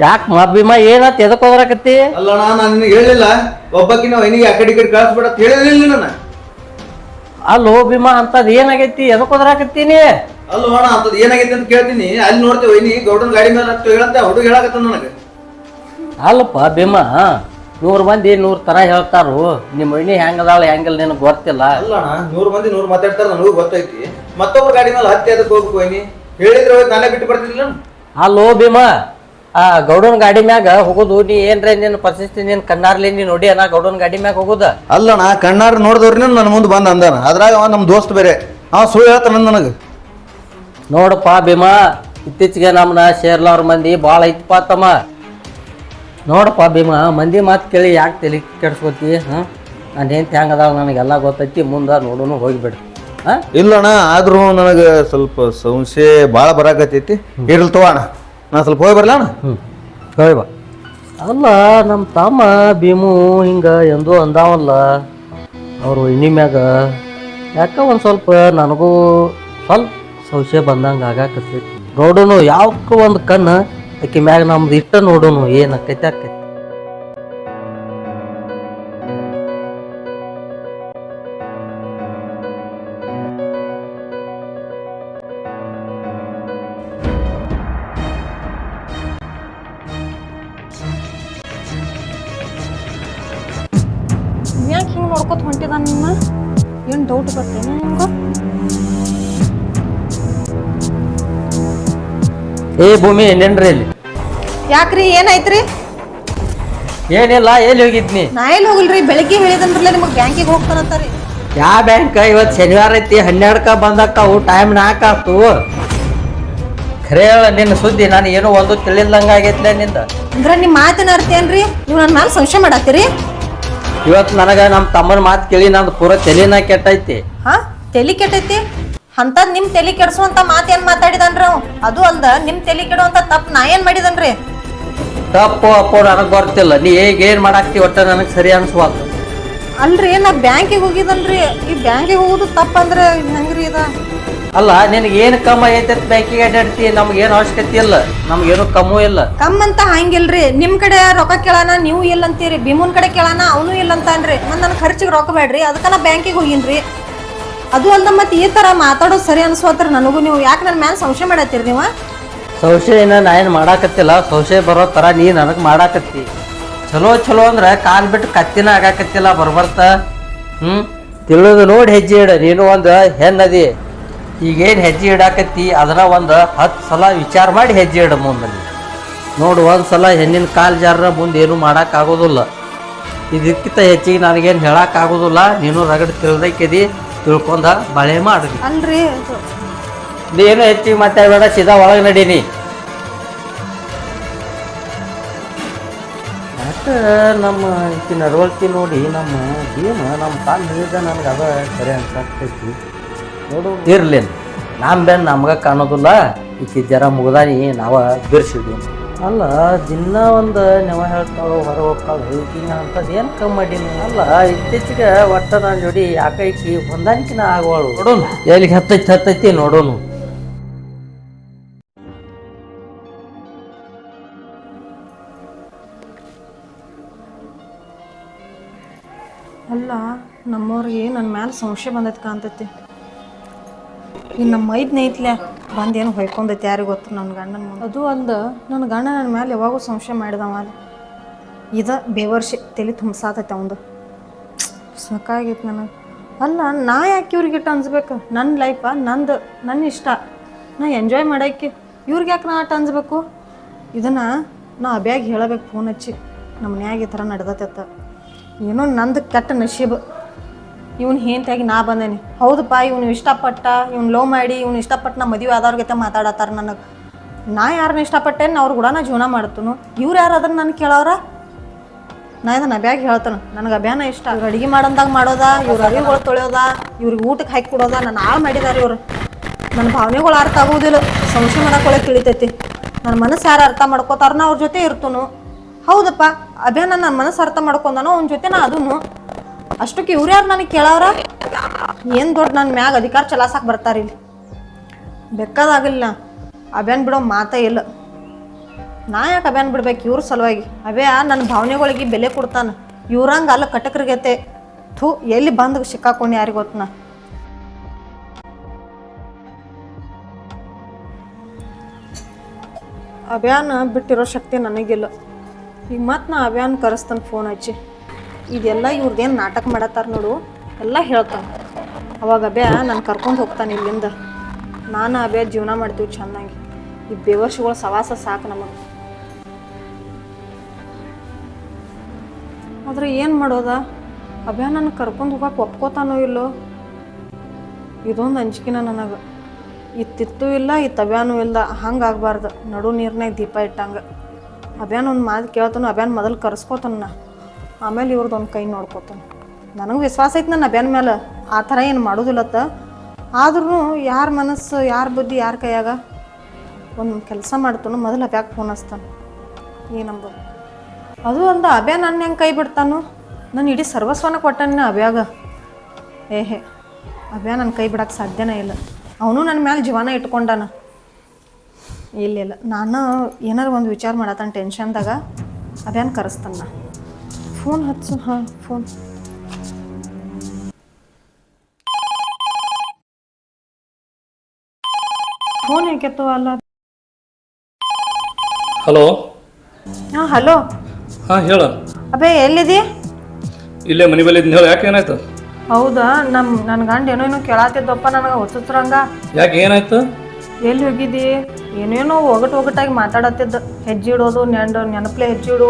ಯಾಕೆ ಭೀಮಾ ಏನತ್ ಎದಕ್ ಹೋದ್ರಾಕತ್ತಿ? ಅಲ್ಲಣ್ಣ ನಾನು ನಿನಗೆ ಹೇಳಿಲ್ಲ ಒಬ್ಬಕ್ಕಿನ ವೈನಿಗೆ ಆ ಕಡೆ ಈ ಕಡೆ ಕಳಿಸ್ಬೇಡ ಅಂತ ಹೇಳಿರಲಿಲ್ಲ ನಾನು. ಅಲ್ಲೋ ಭೀಮಾ ಅಂತದ್ ಏನಾಗೈತಿ ಎದಕ್ ಹೋದ್ರಾಕತ್ತೀನಿ? ಅಲ್ಲ ಅಣ್ಣ ಅಂತದ್ ಏನಾಗೈತೆ ಅಂತ ಕೇಳ್ತೀನಿ. ಅಲ್ಲಿ ನೋಡ್ತೇವೆ ವೈನಿ ಗೌಡನ ಗಾಡಿ ಮೇಲೆ ಹತ್ತು ಹೇಳಂತ ಹುಡುಗ ಹೇಳಕತ್ತ ನನಗೆ. ಅಲ್ಲಪ್ಪ ಭೀಮಾ 100 ಮಂದಿ 100 ತರ ಹೇಳ್ತಾರು. ನಿಮ್ಮ ಮಣ್ಣಿ ಹೆಂಗದಾಳ ಹೆಂಗಿಲ್ಲ ನಿನಗೆ ಗೊತ್ತಿಲ್ಲ. ಅಲ್ಲ ಅಣ್ಣ 100 ಮಂದಿ 100 ಮಾತಾಡ್ತಾರ ನನಗೂ ಗೊತ್ತೈತಿ. ಮತ್ತೊಬ್ಬರ ಗಾಡಿ ಮೇಲೆ ಹತ್ತಿ ಅದಕ್ಕೆ ಹೋಗ್ಬೇಕು ವೈನಿ ಹೇಳಿದ್ರೆ ಹೋಗಿ ನಾನೇ ಬಿಟ್ಟು ಬರ್ತಿದ್ದಿಲ್ಲ. ಅಲ್ಲೋ ಭೀಮಾ ಆ ಗೌಡನ ಗಾಡಿ ಮ್ಯಾಗ ಹೋಗೋದು ನೀ ಏನ್ರ ನಿನ್ನ ಪರಿಸ್ಥಿತಿ ನಿನ್ ಕಣ್ಣಾರ್ಲಿ ನೀ ನೋಡಿ ನಾ ಗೌಡನ ಗಾಡಿ ಮ್ಯಾಗ ಹೋಗುದ? ಅಲ್ಲಣ್ಣ ಕಣ್ಣಾರ ನೋಡಿದವ್ರಿ ನನ್ನ ಮುಂದೆ ಬಂದ ಅಂದಾನ. ಅದ್ರಾಗ ಅವ ನಮ್ಮ ದೋಸ್ತ್ ಬೇರೆ ಅವ ಸುಳ್ಳು ಹೇಳ್ತಾನ ನನಗೆ. ನೋಡಪ್ಪ ಭೀಮಾ ಇತ್ತೀಚೆಗೆ ನಮ್ಮನ್ನ ಶೇರ್ಲವ್ರ ಮಂದಿ ಭಾಳ ಐತಪ್ಪ ತಮ್ಮ. ನೋಡಪ್ಪ ಭೀಮಾ ಮಂದಿ ಮಾತು ಕೇಳಿ ಯಾಕೆ ತಲೆ ಕೆಡ್ಸ್ಕೊತಿ? ಹಾಂ ನಾನು ಹೆಂತ ಹೆಂಗದಾಳ ನನಗೆಲ್ಲ ಗೊತ್ತೈತಿ. ಮುಂದೆ ನೋಡೋನು ಹೋಗಿಬಿಡು. ಹಾಂ ಇಲ್ಲಣ್ಣ ಆದ್ರೂ ನನಗೆ ಸ್ವಲ್ಪ ಸಂಶಯ ಭಾಳ ಬರಾಕತ್ತೈತಿ. ಇರ್ಲಿ ತಗೋಣ ನಾ ಸ್ವಲ್ಪ ಹೋಗಿ ಬರ್ಲ ಅಣ್ಣ. ಹೋಯ್ ಬಾ. ಅಲ್ಲ ನಮ್ಮ ತಮ್ಮ ಭೀಮು ಹಿಂಗೆ ಎಂದೂ ಅಂದಾವಲ್ಲ ಅವ್ರ ವೈನಿ ಮ್ಯಾಗ ಯಾಕ ಒಂದು ಸ್ವಲ್ಪ ನನಗೂ ಸ್ವಲ್ಪ ಸಂಶಯ ಬಂದಂಗೆ ಆಗಾಕತ್ತೈತಿ. ನೋಡೋನು ಯಾವಕ್ಕೂ ಒಂದು ಕಣ್ಣು ಆಕೆ ಮ್ಯಾಗ ನಮ್ದು ಇಷ್ಟ ನೋಡೋನು ಏನು ಆಕೈತಿ ಆಕೈತಿ. ಯಾಕೆ ಹಿಂಗೆ ನೋಡ್ಕೊತ ಹೊಂಟಿದ ನಿನ್ನ? ಏನು ಡೌಟ್ ಬರ್ತೇನೆ ನಿಮ್ಗೆ? ಏ ಭೂಮಿ ಏನೇನ್ರಿ ಇಲ್ಲಿ? ಯಾಕ್ರಿ ಏನಾಯ್ತ್ರಿ? ಏನಿಲ್ಲ ಎಲ್ಲಿ ಹೋಗಿದ್ನಿ? ನಾ ಎಲ್ಲಿ ಹೋಗಿಲ್ರಿ, ಬೆಳಿಗ್ಗೆ ಹೇಳಿದನ್ರಲ್ಲ ನಿಮಗೆ ಬ್ಯಾಂಕಿಗೆ ಹೋಗ್ತಾನಂತಾರಿ. ಯಾವ ಬ್ಯಾಂಕ್? ಇವತ್ತು ಶನಿವಾರ ಐತಿ 12ಕ್ಕೆ ಬಂದಕ್ಕಾವು ಟೈಮ್ 4 ಆಯ್ತು. ಖರೆ ಹೇಳ ನಿನ್ನ ಸುದ್ದಿ ನಾನು ಏನೋ ಒಂದು ತಿಳಿಲ್ದಂಗೆ ಆಗೈತ್ಲೆ ನಿಂದ. ಅಂದ್ರೆ ನಿಮ್ಮ ಮಾತಿನ ಅರ್ಥ ಏನ್ರಿ? ನೀವು ನನ್ನ ಮೇಲೆ ಸಂಶಯ ಮಾಡತ್ತೀರಿ? ಇವತ್ತು ನನಗೆ ನಮ್ಮ ತಮ್ಮನ ಮಾತು ಕೇಳಿ ನಂದು ಪೂರ ತಲೆನ ಕೆಟ್ಟೈತಿ. ಹಾ ತಲೆ ಕೆಟ್ಟೈತಿ? ಅಂತದ್ ನಿಮ್ ತಲೆ ಕೆಡ್ಸುವಂತ ಮಾತು ಏನ್ ಮಾತಾಡಿದನ್ರಿ ಅವ್? ಅದು ಅಲ್ದ ನಿಮ್ ತಲೆ ಕೆಡುವಂತ ತಪ್ಪು ನಾ ಏನ್ ಮಾಡಿದನ್ರಿ? ತಪ್ಪು ಅಪ್ಪೋ ನನಗೆ ಗೊತ್ತಿಲ್ಲ. ನೀ ಹೇಗೆ ಏನು ಮಾಡಾಕ್ತಿ ಒಟ್ಟ ನನಗೆ ಸರಿ ಅನ್ಸ್ವಾತು. ಅಲ್ರಿ ನಾ ಬ್ಯಾಂಕಿಗೆ ಹೋಗಿದನ್ರಿ. ಈ ಬ್ಯಾಂಕಿಗೆ ಹೋಗುದು ತಪ್ಪಂದ್ರೆ ಹೆಂಗ್ರಿ ಇದ? ಅಲ್ಲ ನಿನಗೆ ಏನು ಕಮ್ಮ ಐತೆ ಬ್ಯಾಂಕಿಗೆ ಅಡ್ಡಾಡ್ತಿ? ನಮ್ಗೇನು ಅವಶ್ಯಕತೆ ಇಲ್ಲ, ನಮ್ಗೇನು ಕಮ್ಮೂ ಇಲ್ಲ. ಕಮ್ಮಂತ ಹಂಗಿಲ್ರಿ. ನಿಮ್ ಕಡೆ ರೊಕ್ಕ ಕೇಳಾನ ನೀವು ಇಲ್ಲ ಅಂತೀರಿ, ಭೀಮನ್ ಕಡೆ ಕೇಳಾನ ಅವನು ಇಲ್ಲ ಅಂತಾನ್ರಿ. ಮತ್ ನನ್ ಖರ್ಚಿಗೆ ರೊಕ್ಕ ಬೇಡ್ರಿ ಅದಕ್ಕ ನಾ ಬ್ಯಾಂಕಿಗೆ ಹೋಗಿನ್ರಿ. ಅದು ಅಲ್ದ ಮತ್ತೆ ಈ ತರ ಮಾತಾಡೋದು ಸರಿ ಅನ್ಸ್ವಾತ್ರ ನನಗೂ. ನೀವು ಯಾಕೆ ನನ್ನ ಮ್ಯಾಲ ಸಂಶಯ ಮಾಡತ್ತೀರಿ ನೀವು? ಸಂಶಯನ ನಾ ಏನು ಮಾಡಾಕತ್ತಿಲ್ಲ. ಸಂಶಯ ಬರೋ ಥರ ನೀ ನನಗೆ ಮಾಡಾಕತ್ತಿ. ಚಲೋ ಚಲೋ ಅಂದ್ರೆ ಕಾಲು ಬಿಟ್ಟು ಕತ್ತಿನ ಆಗಾಕತ್ತಿಲ್ಲ ಬರ್ಬರ್ತ. ತಿಳಿದು ನೋಡಿ ಹೆಜ್ಜೆ ಇಡ. ನೀನು ಒಂದು ಹೆಣ್ಣದಿ, ಈಗೇನು ಹೆಜ್ಜೆ ಇಡಾಕತ್ತಿ ಅದನ್ನ ಒಂದು 10 ಸಲ ವಿಚಾರ ಮಾಡಿ ಹೆಜ್ಜೆ ಇಡ ಮುಂದೆ. ನೋಡು ಒಂದು ಸಲ ಹೆಣ್ಣಿನ ಕಾಲು ಜಾರ ಮುಂದೆ ಏನು ಮಾಡೋಕ್ಕಾಗೋದಿಲ್ಲ. ಇದಕ್ಕಿಂತ ಹೆಚ್ಚಿಗೆ ನನಗೇನು ಹೇಳೋಕ್ಕಾಗೋದಿಲ್ಲ. ನೀನು ರಗಡ್ ತಿಳಿದಕ್ಕಿದಿ, ತಿಳ್ಕೊಂಡ ಬಳೆ ಮಾಡಿ. ಅಲ್ರಿ ನೀನು ಹೆಚ್ಚಿಗೆ ಮಾತಾಡಬೇಡ, ಸೀದಾ ಒಳಗೆ ನಡೀನಿ. ಯಾಕೆ ನಮ್ಮ ಈಕಿ ನಡವಳಿಕೆ ನೋಡಿ ನಮ್ಮ ಏನು ನಮ್ಮ ತಾನು ಹೇಳಿದ ನನಗೆ ಅದ ಸರಿ ಅನ್ಸಾಕ್ತೈತಿ. ನೋಡು ಇರ್ಲಿ, ನಮ್ಮ ಬೆನ್ನು ನಮ್ಗೆ ಕಾಣೋದಿಲ್ಲ. ಈಕಿ ಜರ ಮುಗ್ದಾನಿ ನಾವ ಬಿರ್ಸಿದ್ವಿ. ಅಲ್ಲ ದಿನ ಒಂದು ನೆವ ಹೇಳ್ತಾಳು, ಹೊರ ಹೋಗ್ತಾಳು. ಈಗಿನ ಅಂಥದ್ದು ಏನು ಕಮ್ಮಿ ಮಾಡೀನಿ. ಅಲ್ಲ ಇತ್ತೀಚೆಗೆ ಒಟ್ಟ ನಾನು ಜೋಡಿ ಯಾಕೆ ಈಕಿ ಹೊಂದಾಣಿಕೆನ ಆಗುವಳು. ನೋಡೋನು ಎಲ್ಲಿಗೆ ಹತ್ತೈತಿ ನೋಡೋನು. ಅಲ್ಲ ನಮ್ಮವ್ರಿಗೆ ನನ್ನ ಮ್ಯಾಲೆ ಸಂಶಯ ಬಂದೈತಿ ಕಾಣ್ತೈತಿ. ಇನ್ನು ನಮ್ಮ ಮೈದ್ನ ಐತ್ಲೆ ಬಂದೇನು ಹೊಯ್ಕೊಂಡೈತೆ ಯಾರಿಗೆ ಗೊತ್ತು ನನ್ನ ಗಂಡನ ಮುಂದೆ. ಅದು ಅಂದ ನನ್ನ ಗಂಡ ನನ್ನ ಮೇಲೆ ಯಾವಾಗೂ ಸಂಶಯ ಮಾಡಿದವ ಇದು ಬೇವರ್ಷಿ ತಲೆ ತುಂಬಿಸಾತೈತೆ ಅವಂದು. ಸಾಕಾಗೈತೆ ನನಗೆ. ಅಲ್ಲ ನಾ ಯಾಕೆ ಇವ್ರಿಗಿಟ್ಟು ಅನ್ಸ್ಬೇಕು? ನನ್ನ ಲೈಫ ನಂದು, ನನ್ನ ಇಷ್ಟ, ನಾ ಎಂಜಾಯ್ ಮಾಡೋಕ್ಕೆ ಇವ್ರಿಗೆ ಯಾಕೆ ನಾ ಆಟ ಅನ್ಸ್ಬೇಕು? ಇದನ್ನು ನಾ ಅಬ್ಯಾಗ ಹೇಳಬೇಕು ಫೋನ್ ಹಚ್ಚಿ, ನಮ್ಮ ಮನ್ಯಾಗ ಈ ಥರ ನಡೆದತ್ತ. ಏನೋ ನಂದು ಕೆಟ್ಟ ನಶೀಬ್. ಇವ್ನು ಹೇಂತಾಗಿ ನಾ ಬಂದೇನಿ. ಹೌದಪ್ಪ, ಇವ್ನು ಇಷ್ಟಪಟ್ಟ, ಇವ್ನು ಲವ್ ಮಾಡಿ ಇವ್ನು ಇಷ್ಟಪಟ್ಟು ನಾ ಮದುವೆ ಆದವ್ರಿಗೈತೆ ಮಾತಾಡತ್ತಾರ ನನಗೆ. ನಾ ಯಾರನ್ನ ಇಷ್ಟಪಟ್ಟೇನು ಅವ್ರು ಕೂಡ ನಾ ಜೀವನ ಮಾಡ್ತನು. ಇವ್ರು ಯಾರು ಅದನ್ನು ನಾನು ಕೇಳೋರ? ನಾ ಇದನ್ನು ಅಬ್ಯಾಗ ಹೇಳ್ತಾನೆ. ನನಗೆ ಅಭ್ಯಾನ ಇಷ್ಟ. ಇವ್ರು ಅಡುಗೆ ಮಾಡಂದಾಗ ಮಾಡೋದ, ಇವ್ರು ಅರಿವುಗಳು ತೊಳೆಯೋದ, ಇವ್ರಿಗೆ ಊಟಕ್ಕೆ ಹಾಕಿ ಕೊಡೋದ. ನಾನು ಹಾಳು ಮಾಡಿದಾರೆ ಇವ್ರು. ನನ್ನ ಭಾವನೆಗಳು ಅರ್ಥ ಆಗೋದಿಲ್ಲ. ಸಂಶಯ ಮಾಡೋಕೊಳಕ್ಕೆ ತಿಳಿತೈತಿ. ನನ್ನ ಮನಸ್ಸು ಯಾರು ಅರ್ಥ ಮಾಡ್ಕೋತಾರನ ಅವ್ರ ಜೊತೆ ಇರ್ತನು. ಹೌದಪ್ಪ, ಅಭ್ಯಾನ ನನ್ನ ಮನಸ್ಸು ಅರ್ಥ ಮಾಡ್ಕೊಂಡನೋ ಅವ್ನ ಜೊತೆ ನಾ ಅದೂ. ಅಷ್ಟಕ್ಕೆ ಇವ್ರು ಯಾರು ನನಗೆ ಕೇಳೋರ? ಏನು ದೊಡ್ಡ ನನ್ನ ಮ್ಯಾಗ ಅಧಿಕಾರ ಚಲಾಸಕ್ಕೆ ಬರ್ತಾರೆ ಇಲ್ಲಿ. ಬೆಕ್ಕದಾಗಲಿಲ್ಲ. ಅಭ್ಯಾನ್ ಬಿಡೋ ಮಾತೇ ಇಲ್ಲ. ನಾ ಯಾಕೆ ಅಭ್ಯಾನ್ ಬಿಡ್ಬೇಕು ಇವ್ರ ಸಲುವಾಗಿ? ಅಭ್ಯಾ ನನ್ನ ಭಾವನೆಗಳಿಗೆ ಬೆಲೆ ಕೊಡ್ತಾನೆ. ಇವ್ರಂಗೆ ಅಲ್ಲ ಕಟಕರಿಗೈತೆ. ಥೂ, ಎಲ್ಲಿ ಬಂದು ಸಿಕ್ಕಾಕೊಂಡು ಯಾರಿಗೆ ಗೊತ್ತನ. ಅಭ್ಯಾನ ಬಿಟ್ಟಿರೋ ಶಕ್ತಿ ನನಗಿಲ್ಲ. ಈಗ ಮತ್ತೆ ನಾ ಅಭ್ಯಾನ್ ಕರೆಸ್ತಾನೆ ಫೋನ್ ಹಚ್ಚಿ. ಇದೆಲ್ಲ ಇವ್ರದ್ದೇನು ನಾಟಕ ಮಾಡತ್ತಾರ ನೋಡು, ಎಲ್ಲ ಹೇಳ್ತಾನೆ. ಅವಾಗ ಅಭ್ಯಾ ನಾನು ಕರ್ಕೊಂಡು ಹೋಗ್ತಾನೆ ಇಲ್ಲಿಂದ. ನಾನು ಅಭ್ಯಾ ಜೀವನ ಮಾಡ್ತೀವಿ ಚೆನ್ನಾಗಿ. ಈ ಬೇವರ್ಷಿಗಳ ಸವಾಸ ಸಾಕು ನಮಗೆ. ಆದ್ರೆ ಏನು ಮಾಡೋದ? ಅಭ್ಯಾ ನನ್ನ ಕರ್ಕೊಂಡು ಹೋಗಕ್ಕೆ ಒಪ್ಕೋತಾನೋ ಇಲ್ಲೋ? ಇದೊಂದು ಅಂಜಿಕೆನ ನನಗೆ. ಇತ್ತಿತ್ತು ಇಲ್ಲ, ಇತ್ತು ಅಭ್ಯಾನೂ ಇಲ್ಲ. ಹಂಗೆ ಆಗಬಾರ್ದು. ನಡು ನೀರ್ನಾಗ ದೀಪ ಇಟ್ಟಂಗೆ. ಅಭ್ಯಾನ ಒಂದು ಮಾತು ಕೇಳ್ತಾನು. ಅಭ್ಯಾನ ಮೊದಲು ಕರೆಸ್ಕೋತಾನ, ಆಮೇಲೆ ಇವ್ರದ್ದೊಂದು ಕೈ ನೋಡ್ಕೋತಾನೆ. ನನಗೆ ವಿಶ್ವಾಸ ಐತೆ ನನ್ನ ಅಭ್ಯಾನ ಮೇಲೆ. ಆ ಥರ ಏನು ಮಾಡೋದಿಲ್ಲತ್ತ. ಆದ್ರೂ ಯಾರ ಮನಸ್ಸು, ಯಾರ ಬುದ್ಧಿ, ಯಾರ ಕೈಯಾಗ? ಒಂದು ಕೆಲಸ ಮಾಡ್ತಾನು, ಮೊದಲು ಅಭ್ಯಾಗ ಫೋನ್ ಹಚ್ತಾನೆ. ಏನಂಬೋದು ಅದು ಅಂದ. ಅಭ್ಯಾ ನನ್ನ ಹೆಂಗೆ ಕೈ ಬಿಡ್ತಾನು? ನಾನು ಇಡೀ ಸರ್ವಸ್ವನ ಕೊಟ್ಟಾನ ಅಭ್ಯಾಗ. ಏಹೇ, ಅಭ್ಯಾ ನನ್ನ ಕೈ ಬಿಡಕ್ಕೆ ಸಾಧ್ಯನೇ ಇಲ್ಲ. ಅವನು ನನ್ನ ಮೇಲೆ ಜೀವನ ಇಟ್ಕೊಂಡಾನ. ಇಲ್ಲ, ನಾನು ಏನಾರು ಒಂದು ವಿಚಾರ ಮಾಡತ್ತಾನ ಟೆನ್ಷನ್ದಾಗ. ಅಭ್ಯಾನ್ ಕರೆಸ್ತಾನ. ಫೋನ್ ಹಚ್ಚು. ಹಾಂ, ಫೋನ್. ಫೋನ್ ಯಾಕೆತ್ತು ಅಲ್ಲ? ಹಲೋ. ಹಾಂ, ಹಲೋ. ಹಾಂ, ಹೇಳು. ಅಬ್ಬೇ ಎಲ್ಲಿದಿ? ಇಲ್ಲೇ ಮನೆ ಬಲ್ಲಿ ಇದ್ದೀನಿ. ಹೇಳು, ಯಾಕೆ ಏನಾಯ್ತು? ಹೌದಾ, ನನ್ನ ಗಂಡ ಏನೋ ಕೇಳಾತಿದ್ದಪ್ಪ ನನಗೆ ಹೊಸತ್ರಂಗ. ಯಾಕೆ ಏನಾಯ್ತು? ಎಲ್ಲಿ ಹೋಗಿದ್ದಿ? ಏನೇನೋ ಒಗಟಾಗಿ ಮಾತಾಡತ್ತಿದ್ದ. ಹೆಜ್ಜೆ ಇಡೋದು, ನೆನಪಲೆ ಹೆಜ್ಜೆ ಇಡು,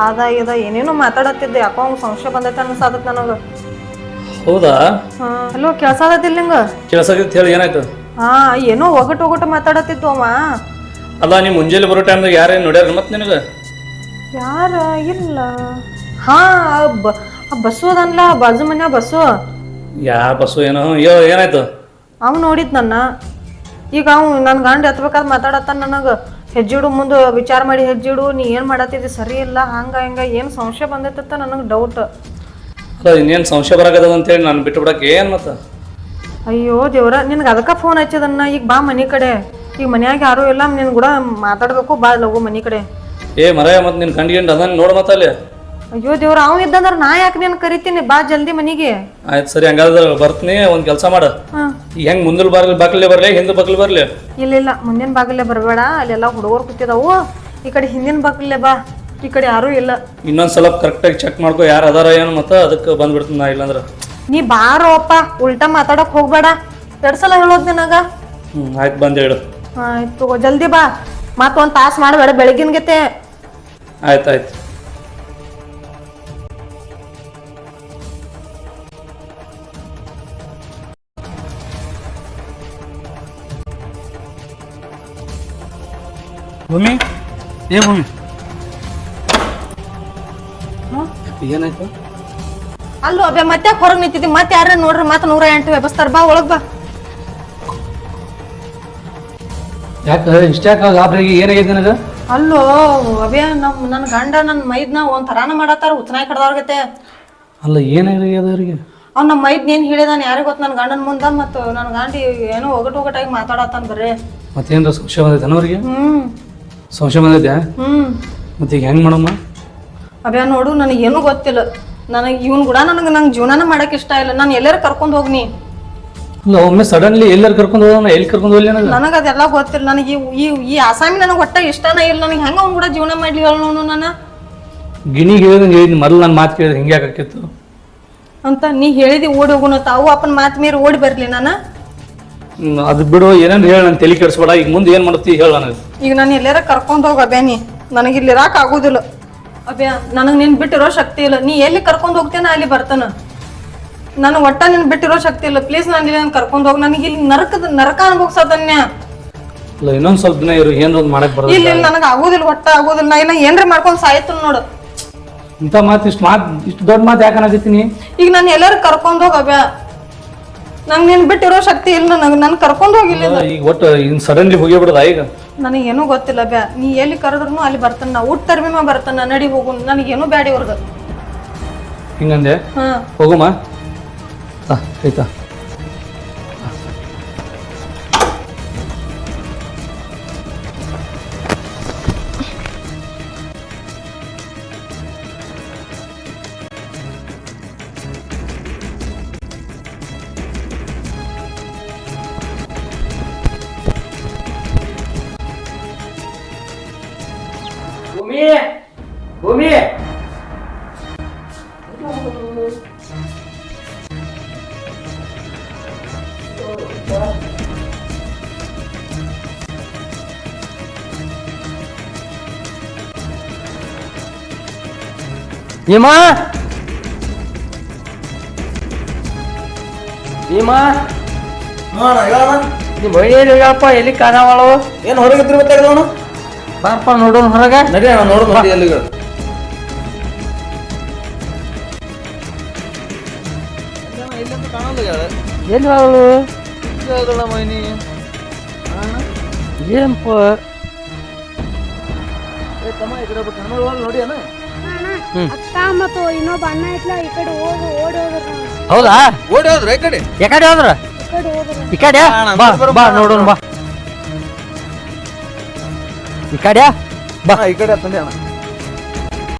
ಆದ ಇದ ಏನೇನೋ ಮಾತಾಡತ್ತಿದ್ದೆ. ಯಾಕೋ ಅವ್ನು ಸಂಶಯ ಬಂದೈತೆ ಅನ್ಸಾದತ್ ನನಗೆ. ಹೌದಾ? ಹಾಂ, ಹಲೋ, ಕೇಳ್ಸಾದತ್ತಿಲ್ಲ ನಿಂಗೆ? ಕೇಳ್ಸಾಗಿತ್ತು. ಹೇಳಿ, ಏನಾಯ್ತು? ಹಾಂ, ಏನೋ ಒಗಟು ಮಾತಾಡತ್ತಿದ್ದು ಅವ. ಅಲ್ಲ, ನೀವು ಮುಂಜಾನೆ ಬರೋ ಟೈಮ್ದಾಗ ಯಾರೇನು ನೋಡ್ಯಾರ ಮತ್ತೆ ನಿನಗೆ? ಯಾರ? ಇಲ್ಲ. ಹಾಂ, ಬಸ್ಸು ಅದನ್ಲ, ಬಾಜು ಮನ್ಯಾಗ ಬಸ್ಸು. ಯಾವ ಬಸ್ಸು? ಏನೋ ಏನಾಯ್ತು? ಅವ್ ನೋಡಿದ್ ನನ್ನ. ಈಗ ಅವ್ ನನ್ನ ಗಂಡ ಎತ್ಬೇಕಾದ್ ಮಾತಾಡತ್ತಾನ ನನಗೆ. ಹೆಜ್ಜಿಡು, ಮುಂದೆ ವಿಚಾರ ಮಾಡಿ ಹೆಜ್ಜಿಡು, ನೀ ಏನು ಮಾಡತ್ತಿದ್ದಿ ಸರಿ ಇಲ್ಲ, ಹಂಗೆ ಹಿಂಗೆ ಏನು ಸಂಶಯ ಬಂದೈತತ್ತ ನನಗೆ ಡೌಟ್. ಅಲ್ಲ, ಇನ್ನೇನು ಸಂಶಯ ಬರಾಕದ ಅಂತೇಳಿ ನಾನು ಬಿಟ್ಟು ಬಿಡಕ್ಕೆ ಏನು ಮತ್ತೆ? ಅಯ್ಯೋ ದೇವ್ರ, ನಿನ್ಗೆ ಅದಕ್ಕೆ ಫೋನ್ ಹಚ್ಚದನ್ನ. ಈಗ ಬಾ ಮನೆ ಕಡೆ. ಈಗ ಮನ್ಯಾಗ ಯಾರೂ ಇಲ್ಲ, ನಿನ್ ಕೂಡ ಮಾತಾಡಬೇಕು. ಬಾ ಲಗು ಮನೆ ಕಡೆ. ಮರ ಮತ್ತೆ ನಿನ್ನ ಗಂಡ ಅದನ್ನ ನೋಡು ಮತ್ತೆ ಅಲ್ಲಿ. ಅಯ್ಯೋ ದೇವ್ರ, ಅವ್ ಇದ್ದಂದ್ರೆ ನಾ ಯಾಕೆ ನೀನು ಕರಿತೀನಿ? ಬಾ ಜಲ್ದಿ ಮನೆಗೆ. ಆಯ್ತು, ಸರಿ, ಹಂಗಾದ್ರೆ ಬರ್ತೀನಿ. ಒಂದು ಕೆಲಸ ಮಾಡು. ಹೆಂಗೆ ಮುಂದಲ್ ಬಾಗಿಲೇ ಬರಲಿ, ಹಿಂದೆ ಬಾಗಿಲು ಬರಲಿ? ಇಲ್ಲ, ಮುಂದಿನ ಬಾಗಿಲೇ ಬರಬೇಡ. ಅಲ್ಲೆಲ್ಲ ಹುಡುಗರು ಕೂತಿದಾವು. ಈ ಕಡೆ ಹಿಂದಿನ ಬಾಗಿಲೇ ಬಾ. ಈ ಕಡೆ ಯಾರೂ ಇಲ್ಲ. ಇನ್ನೊಂದ್ಸಲ ಕರೆಕ್ಟಾಗಿ ಚೆಕ್ ಮಾಡ್ಕೊ, ಯಾರು ಅದಾರ ಏನು ಮತ್ತೆ. ಅದಕ್ಕೆ ಬಂದ್ಬಿಡ್ತೀನಿ ನಾ. ಇಲ್ಲಾಂದ್ರೆ ನೀ ಬಾರೋಪ್ಪ, ಉಲ್ಟಾ ಮಾತಾಡಕ್ ಹೋಗ್ಬೇಡ. 2 ಸಲ ಹೇಳೋದು ನಿನಗ. ಆಯ್ತು, ಬಂದು ಹೇಳು. ಆಯ್ತು, ಜಲ್ದಿ ಬಾ. ಮತ್ತೊಂದು ತಾಸು ಮಾಡಬೇಡ, ಬೆಳಗಿನ್ಗೆತೆ. ಆಯ್ತು. ಭೂಮಿ, ಭೂಮಿ, ಏನಾಯ್ತು? ಅಲ್ಲೋ ಅಬ್ಬೆ, ಮತ್ತೆ ಹೊರಗೆ ನಿಂತಿದ್ದಿ. ಮತ್ತೆ ಯಾರ ನೋಡ್ರಿ, ಮತ್ತೆ 108 ವ್ಯವಸ್ಥಾರ. ಬಾ ಒಳಗ್ ಬಾ. ಯಾಕೆ ಇಷ್ಟ? ಗಾಬ್ರಿಗೆ ಏನಾಗೈತೆ ನನಗೆ? ಅಲ್ಲೋ ಅಬ್ಬೆ, ನನ್ನ ಗಂಡ ನನ್ನ ಮೈದ್ನ ಒಂದ್ ಥರಾನ ಮಾಡತ್ತಾರ. ಉಚ್ಚನಾಯಿ ಕಡ್ದವ್ರಿಗೆ. ಅಲ್ಲ, ಏನಾಗಿದೆ ಅವ್ರಿಗೆ? ಅವ್ನು ನಮ್ಮ ಮೈದ್ನ ಏನು ಹೇಳಿದಾನ ಯಾರಿಗೆ ಗೊತ್ತು? ನನ್ನ ಗಂಡನ ಮುಂದೆ. ಮತ್ತು ನನ್ನ ಗಂಡ ಏನೋ ಒಗಟಾಗಿ ಮಾತಾಡತ್ತಾನ ಬರೇ. ಮತ್ತೇನ್ರ ಸಂಶಯ ಬಂದೈತೆ ಅವ್ರಿಗೆ? ಸಂಶಯ ಬಂದೈತೆ? ಮತ್ತೆ ಈಗ ಹೆಂಗೆ ಮಾಡಮ್ಮ? ಅಬ್ಯಾ ನೋಡು, ನನಗೇನು ಗೊತ್ತಿಲ್ಲ. ನನಗೆ ಇವನು ಕೂಡ ನಂಗೆ ಜೀವನನ ಮಾಡಕ್ಕೆ ಇಷ್ಟ ಇಲ್ಲ. ನಾನು ಎಲ್ಲರೂ ಕರ್ಕೊಂಡು ಹೋಗ್ನಿ. ಇಲ್ಲ ಒಮ್ಮೆ ಸಡನ್ಲಿ ಎಲ್ಲರೂ ಕರ್ಕೊಂಡು ಹೋಗೋಣ, ಎಲ್ಲಿ ಕರ್ಕೊಂಡು ಹೋಗ್ಲಿ ನನಗೆ ನನಗೆ ಅದೆಲ್ಲ ಗೊತ್ತಿಲ್ಲ. ನನಗೆ ಈ ಆಸಾಮಿ ನನಗೆ ಒಟ್ಟ ಇಷ್ಟನ ಇಲ್ಲ. ನನಗೆ ಹೆಂಗ ಅವ್ನು ಕೂಡ ಜೀವನ ಮಾಡ್ಲಿ ಹೇಳೋನು ನಾನು ಗಿಣಿಗೆ ಹೇಳಿದಂಗೆ ಹೇಳಿದ್ ಮೊದಲು ನನ್ನ ಮಾತು ಕೇಳಿದ್ರೆ ಹಿಂಗೆ ಯಾಕಾಕಿತ್ತು ಅಂತ ನೀ ಹೇಳಿದಿ ಓಡಿ ಹೋಗೋಣ ತಾವು ಅಪ್ಪನ ಮಾತು ಮೀರಿ ಓಡಿ ಬರ್ಲಿ ನಾನು. ಅದು ಬಿಡು, ಏನೇನು ಹೇಳಿ ನಾನು ತಲೆ ಕೆಡಿಸ್ಬೇಡ. ಈಗ ಮುಂದೆ ಏನು ಮಾಡ್ತಿ ಹೇಳ ನನಗೆ. ಈಗ ನಾನು ಎಲ್ಲಾರ ಕರ್ಕೊಂಡು ಹೋಗ ಅಬ್ಯಾ, ನೀ ನನಗೆ ಇಲ್ಲಿ ಇರಾಕ್ ಆಗೋದಿಲ್ಲ ಅಬ್ಯಾ. ನನಗೆ ನಿನ್ ಬಿಟ್ಟಿರೋ ಶಕ್ತಿ ಇಲ್ಲ. ನೀ ಎಲ್ಲಿ ಕರ್ಕೊಂಡು ಹೋಗ್ತೇನ ಅಲ್ಲಿ ಬರ್ತಾನ. ನಾನು ಒಟ್ಟ ನಿನ್ ಬಿಟ್ಟಿರೋ ಶಕ್ತಿ ಇಲ್ಲ. ಪ್ಲೀಸ್ ನಾನು ಇಲ್ಲಿ ಕರ್ಕೊಂಡು ಹೋಗಿ. ನನಗೆ ಇಲ್ಲಿ ನರಕ ಅನ್ಭೋಗ್ಸದನ್ಯ. ಇಲ್ಲ ಇನ್ನೊಂದು ಸ್ವಲ್ಪ ದಿನ ಇರು, ಏನಾರ ಒಂದು ಮಾಡಕ್ ಬರೋದು. ಇಲ್ಲ ನನಗೆ ಆಗೋದಿಲ್ಲ, ಒಟ್ಟ ಆಗೋದಿಲ್ಲ. ನಾ ಏನ ಏನ್ರ ಮಾಡ್ಕೊಂಡು ಸಾಯ್ತು ನೋಡು. ಇಂಥ ಮಾತು ಇಷ್ಟು ದೊಡ್ಡ ಮಾತು ಯಾಕೆ ಅನ್ನಕತ್ತೀನಿ? ಈಗ ನಾನು ಎಲ್ಲಾರು ಕರ್ಕೊಂಡು ಹೋಗ ಅಬ್ಯಾ. ನಂಗೆ ನಿನ್ ಬಿಟ್ಟಿರೋ ಶಕ್ತಿ ಇಲ್ಲ. ನನ್ ಕರ್ಕೊಂಡು ಹೋಗಿಲ್ಲ. ಈಗ ಒಟ್ಟು ಇನ್ ಸಡನ್ಲಿ ಹೋಗಿಬಿಡದ ಈಗ? ನನಗೇನು ಗೊತ್ತಿಲ್ಲ ಬ್ಯಾ. ನೀ ಎಲ್ಲಿ ಕರೆದ್ರು ಅಲ್ಲಿ ಬರ್ತಾನ. ನಾ ಊಟ ತರ್ಬಿಮ ಬರ್ತಾನ. ನಡಿ ಹೋಗು. ನನಗೇನು ಬ್ಯಾಡಿ ಅವ್ರಗ. ಹಿಂಗಂದೆ? ಹಾ ಹೋಗುಮ ಆಯ್ತಾ? ಭೂಮಿ ಭೀಮಾ ಭೀಮಾ ನಿಮ್ಮ ಹೇಳಪ್ಪ, ಎಲ್ಲಿ ಕಾಣಾವಳು? ಏನು ಹೊರಗೆ ತಿರುಗುತ್ತಾಗವನು? ಬಾರಪ್ಪ ನೋಡೋಣ ಹೊರಗೆ. ನಡಿ ನೋಡು ನೋಡಿ ಎಲ್ಲಿಗ ಎಲ್ಲಿ ಅವಳು? ಮೈನಿ ಏನಪ್ಪ ನೋಡಿ ಅಣ್ಣ. ಅಕ್ಕ ಮತ್ತು ಇನ್ನೊಬ್ಬ ಅಣ್ಣ ಐತ್ಲ ಈ ಕಡೆ ಓಡಿ ಹೋದ್ರ. ಹೌದಾ? ಓಡಿ ಹೋದ್ರ ಈ ಕಡೆ? ಯಾಕಡೆ ಹೋದ್ರ? ಈ ಕಡೆ ಬಾ ಬಾ ನೋಡೋಣ ಬಾ. ಈ ಕಡೆ ಬಾ. ಈ ಕಡೆ ತಂದೆ ಅಣ್ಣ.